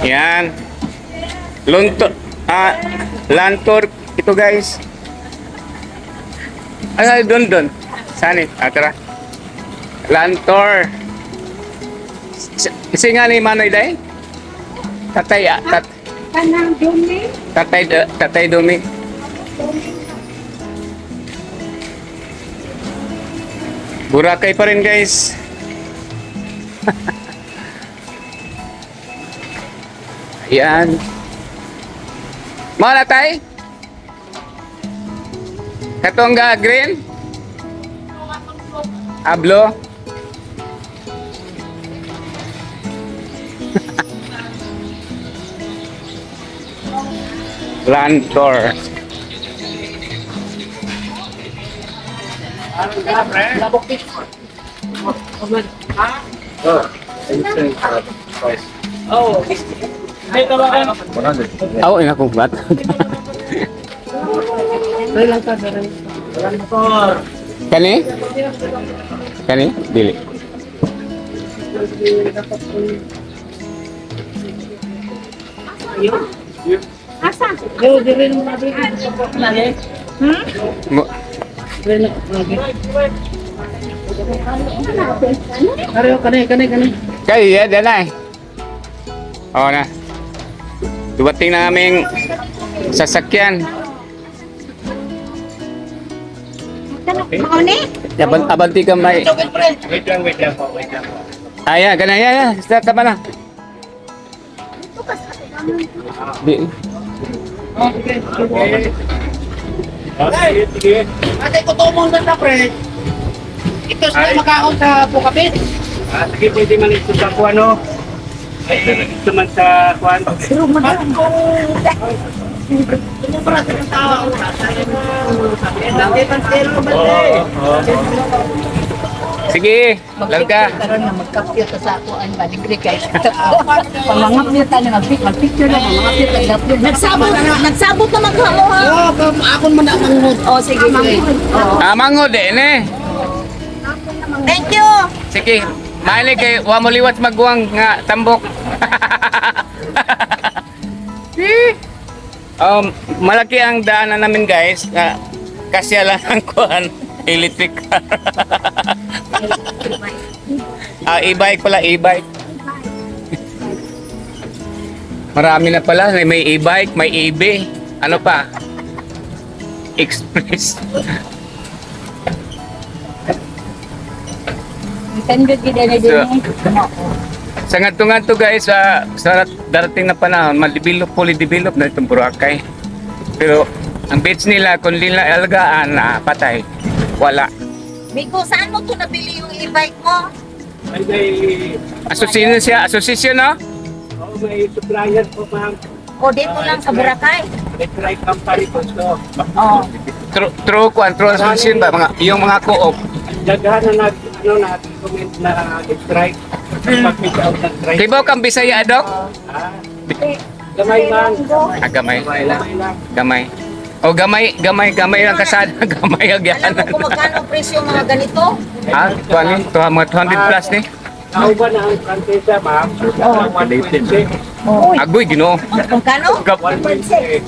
Yan. Lunto, lantor ito guys. Ay, doon. Saan eh? Tara. Lantor. Kasi nga ni Manoy Day? Tatay, Kanang dumi. Tatay Dumi. Boracay pa rin guys. Ayan. Mga tay? Katong green? Ablo? Lantor. Oh, ina kong bat. Kani? Kani? Dili. Asa? Mo- Kaya ya, dyan na eh. Oo na. Dumating na aming sasakyan. Mauni? Abanti ka may... Wait lang po. Ayan, ganun, yan. Tama na. Di. Sige. Ate ko to mong na pre. Ito sila makaon sa Pukapit. Sige, pwede man ito sa kuano. Ay, ito man sa kuan. Sumubra sa tao. Dati pang zero ba Sige, larga. Karon nga magkapyot sa ako ang baligre kay pamangapyot ta nga picture lang pamangapyot ta gapyot Nagsabot naman ka mo ha. Oo, akon man ang mangod. Oh, sige. Mango din eh. Thank you. Sige, mahilig kay wa mo liwat magwang nga tambok. Malaki ang daanan namin guys. Kasya lang ang kuhan. Electric car. E-bike pala, e-bike. Marami na pala. May e-bike, may EV. Ano pa? Express. tanda gid na din Sa ngadto guys, sa darating na panahon, fully develop na itong Boracay. Pero ang beach nila, kung nila alagaan na patay, wala. Miko, saan mo to nabili yung e-bike mo? May Asosisyon, no? may supplier po ma'am. O dito lang sa Boracay? Electric company po ito. Oh. True asosisyon ba? Yung mga co-op. Daghan na nag-comment na strike. Pag-pick out ng strike. Kibaw kang Bisaya, Dok? Gamay man. Gamay. Gamay lang. Gamay. O gamay lang kasada. Gamay Alam mo agyanan. kung magkano ang presyo mga ganito? Mga 200 plus ni. Tao ba na ang prangkesa ma'am? 1.6. Agoy, Ginoo. Magkano?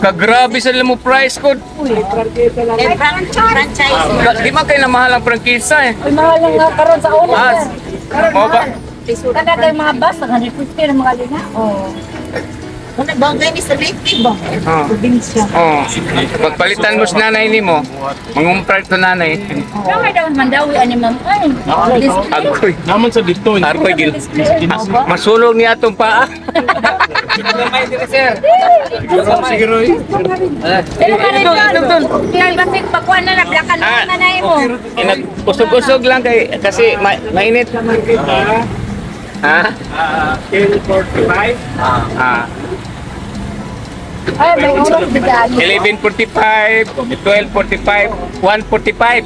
Kagrabe sa mo price ko. Prangkesa lang. Eh, franchise. Di man kayo na mahal ang prangkisa eh. ay mahal lang nga karon sa una Mo ba? kada kay mga bus 150 na mga lina Kung nagbangay ni sa Lake ba? probinsya Pagpalitan mo sa nanay ni mo, mangumprar to nanay. kaya daw mandawi ani ma'am ay Agoy. Naman sa dito. Agoy, masulog niya atong paa. Gamay din sir. Siguro pero kanito kaya basig pagkuan na nablakan na nanay mo Usog-usog lang kasi mainit. Ha? 10.45. ay may oras bigyan 11:45, 12:45, 1:45.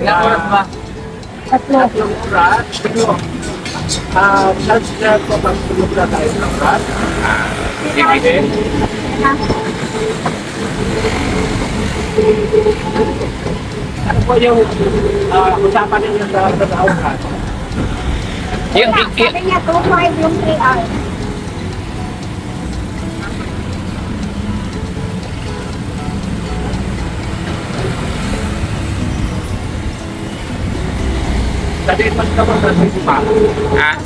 Ilang oras ba? tatlo Oras. Charge na po pag tumugla tayo ng oras. Dividend. Ano po yung usapan ninyo sa oras? Sabi niya, 2.5 yung 3 hours. Kasi pagkabot sa sisima. Ah,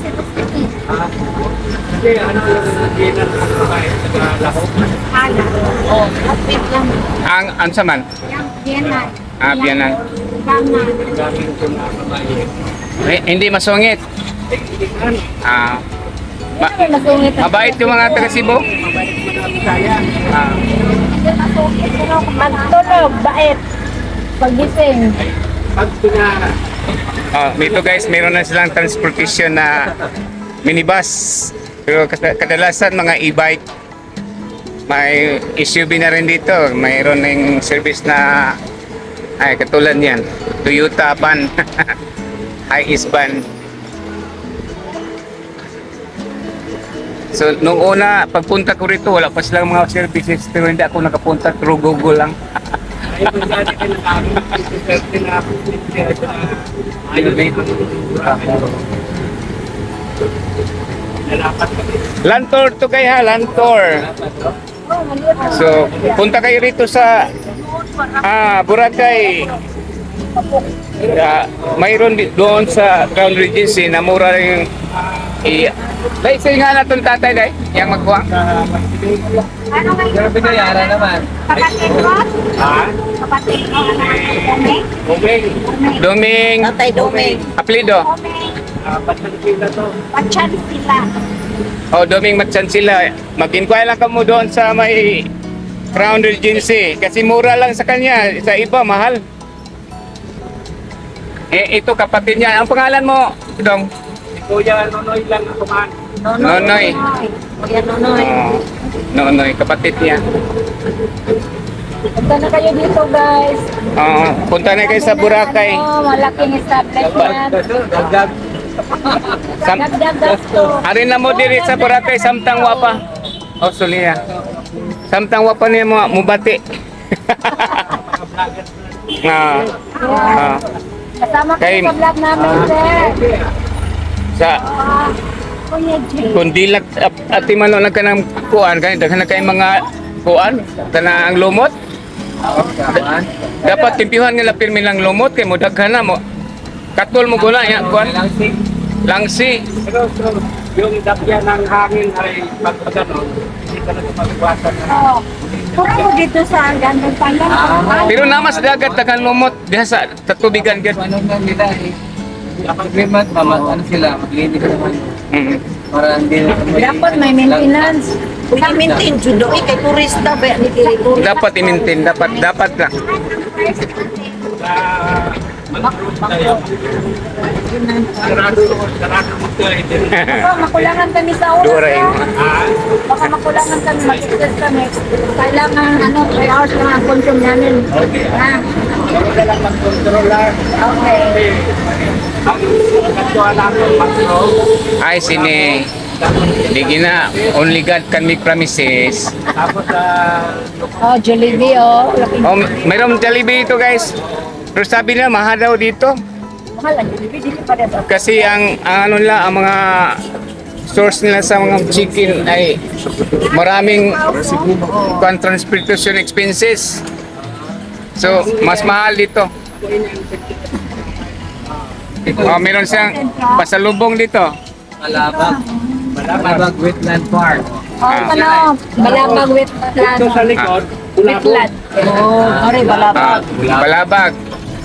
Kasi ano yung ginan ng kumain sa laho. Hala. Oh, kapit lang. ang saman. Yung biyanan. Ah, biyanan. Gaman. Gamit ko na kumain. Hindi masungit. Ah, mabait yung mga taga Cebu. Ah, Magtulog, bait. Pagising. Pag pinara, dito guys, meron na silang transportation na minibus. Pero kadalasan mga e-bike. May SUV na rin dito. Mayroon ng service na katulad yan. Toyota van. Hiace van. So, nung una, pagpunta ko rito, wala pa silang mga services. Pero hindi ako nakapunta through Google lang. ayun yung dati kayo nakakamit. Swerte na ako. Ayun na yung nalapat kami. Land tour to kayo ha, land tour. So, punta kayo rito sa Boracay. Mayroon doon sa Crown Regency na mura rin dahil sa nga na itong tatay dahil yung magkuha. Ano nga Pero pinayara naman. kapatid ko? Ha? Kapatid ko. Doming? Okay. Doming Tatay Doming. Aplido. Doming. Patsan sila to. Patsan sila. Doming Matsan sila. Mag-inquire lang ka mo doon sa may Crown Regency kasi mura lang sa kanya. Sa iba mahal. Ito kapatid niya. Ang pangalan mo, Dong? Si Kuya Nonoy lang ako man. Nonoy. Kuya Nonoy. Nonoy, kapatid niya. Punta na kayo dito, guys. Punta na kayo sa Boracay. Malaking establishment. Dagdag. Dagdag gasto. Arin na mo diri sa Boracay, samtang wapa. Suliya. Samtang wapa niya mo mubati. Kasama Kay- kayo sa vlog namin, sir. Sa Kuya Jay. kundi lang ati man lang ka ng kuan kay daghan na kay mga kuan kana ang lumot. Dapat timpihan nila pirmi lang lumot kay mo daghan na mo. Katol mo guna ya kuan. Langsi. Pero yung dakyan ng hangin ay pagpagano, hindi ka na magwasan na. Oh. Pura mo dito sa gandang pandan. Pero namas dagat daghan lumot diha sa tubigan gid. Ano nga nila eh. Agreement, ano sila, maglinis naman. Para hindi na Dapat may maintenance. Uy, i-maintain judo. Kay turista ba? Ni kay turista. Dapat i-maintain, dapat na. Sarado mo ito. Baka makulangan kami sa oras. Dura ha? yun. Baka makulangan kami. Mag-stress kami. Kailangan 3 hours lang ang consume namin. Ha? Wala lang mag-controller. Okay. Ang katuwa namin, makro. Ay sini. Hindi na only God can make promises. Tapos Oh, Jollibee, oh. Mayroong Jollibee ito guys. Pero sabi nila mahal daw dito. Mahal ang Jollibee. Dito pa rin. Kasi ang ano nila, ang mga source nila sa mga chicken ay maraming transportation expenses. So, mas mahal dito. Meron siyang pasalubong dito. malabag. Malabag Wetland Park. Oh, ano? Balabag with ito sa likod, Bulabo. Wetland. Oh, sorry, balabag. Balabag.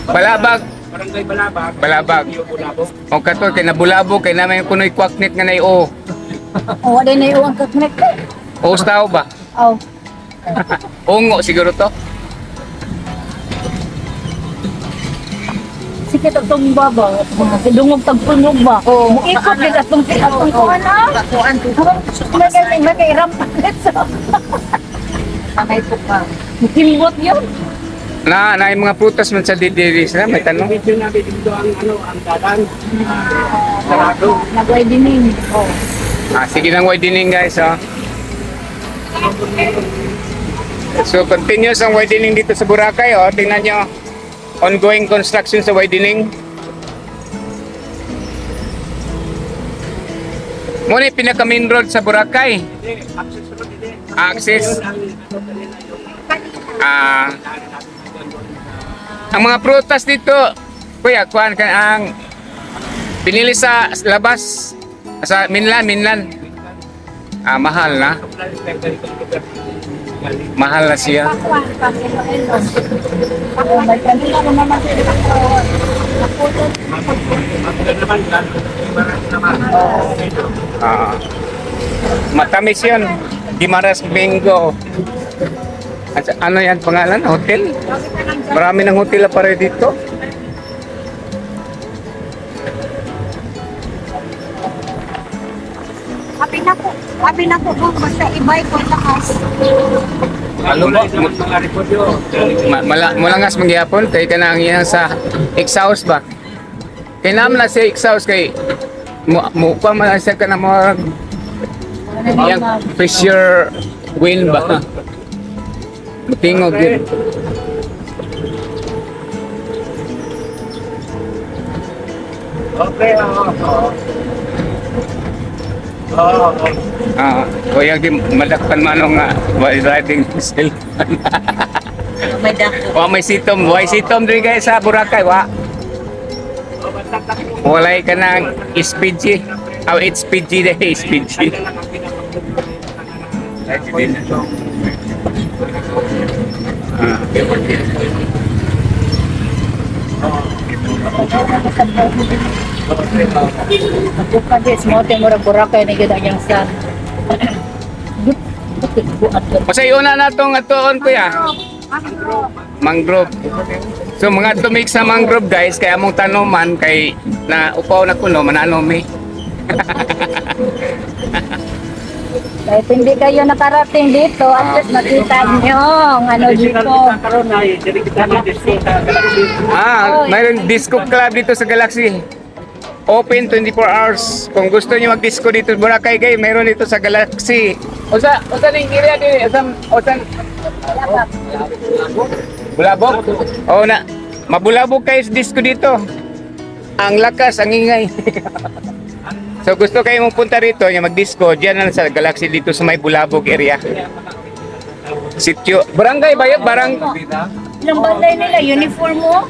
Balabag. Barangay Balabag. Balabag. Yung Bulabo. O kato, kay nabulabo, kay naman kuno'y kwaknit nga na o. Oh, wala na yung kaknek. O tao ba? Oh. Ungo siguro to. Sige, itong baba. Dungog tagpunog ba? Oo. Oh. Ikot din atong kuhan na. Kuhan to. May rampa nito. May po pa. Himbot yun. Na yung mga prutas man sa didiri sila, may tanong. Video namin dito ang dalan. Sarado. Nag-widening. Oh. Sige nang widening guys, oh. So continuous ang widening dito sa Boracay, oh. Tingnan nyo. Ongoing construction sa widening. Muna yung pinaka main road sa Boracay. Access. Ang mga prutas dito, kuya, kuhan ka ang pinili sa labas, sa Minlan. Mahal na. Mahal na siya. May kanila ko naman sila. Matamis yun. Guimaras Bingo. Ano yan pangalan? Hotel? Marami ng hotel na pare dito. Sabi na po basta ibay ko lakas. Ano ba? Mulangas mangyapon kay kanang yan sa exhaust ba? Kay naman na sa exhaust kay mukha man siya ka na mga yung pressure wind ba? Tingog yun. Okay, Kuya di madakpan manong nga while driving cellphone. May dako. Wa may sitom, way sitom diri guys sa Boracay wa. Walay ka ng SPG. It's PG deh, SPG. Bukan di semua murag Boracay na gid ang sa. Pasay una na tong atoon kuya. Mangrove. So mga tumig sa mangrove guys kay among tanoman kay na upaw na kuno mananomi. Kahit hindi kayo nakarating dito, at least makita nyo ang ano dito. karon na diri kita na disco. Mayroon disco club dito sa Galaxy. Open 24 hours. Kung gusto niyo mag-disco dito sa Boracay kay mayroon dito sa Galaxy. Usa ning area din, usan Bulabog. Oh na. Mabulabog kayo sa disco dito. Ang lakas, ang ingay. So gusto kayo mong punta rito, yung mag-disco, diyan na sa Galaxy dito sa may Bulabog area. Sitio. Barangay ba yun? Ilang balay nila, uniform mo?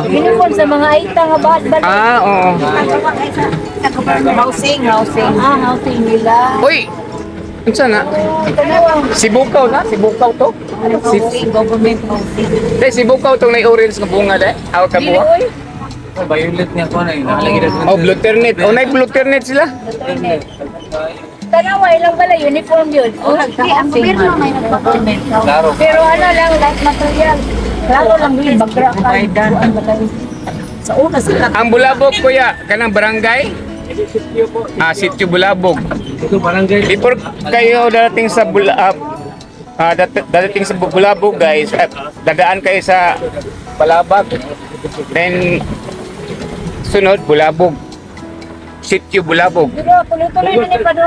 Uniform sa mga aita nga balay. Oo. Housing. Housing nila. Uy! Unsa na? Tanawang Sibukaw na? Sibukaw to? housing, government housing. Sibukaw tong may orange nga bunga dai. Aw ka Dili, buwa. oy. Violet niya ko na yun. Nakalagay na Oh, blue ternet. Oh, nay blue ternet sila. Tanawa, ilang balay, uniform yun. O, ang gobyerno may nagpa-government. Klaro. Pero ano lang, light material. Klaro lang yun, bagra ka. Sa una sila. Ang Bulabog kuya, kanang barangay? Sitio Bulabog. Ito barangay. Before kayo darating sa darating sa Bulabog guys, dadaan kayo sa Palabag. Then sunod Bulabog. Sitio Bulabog. Pero tuloy-tuloy din pa doon.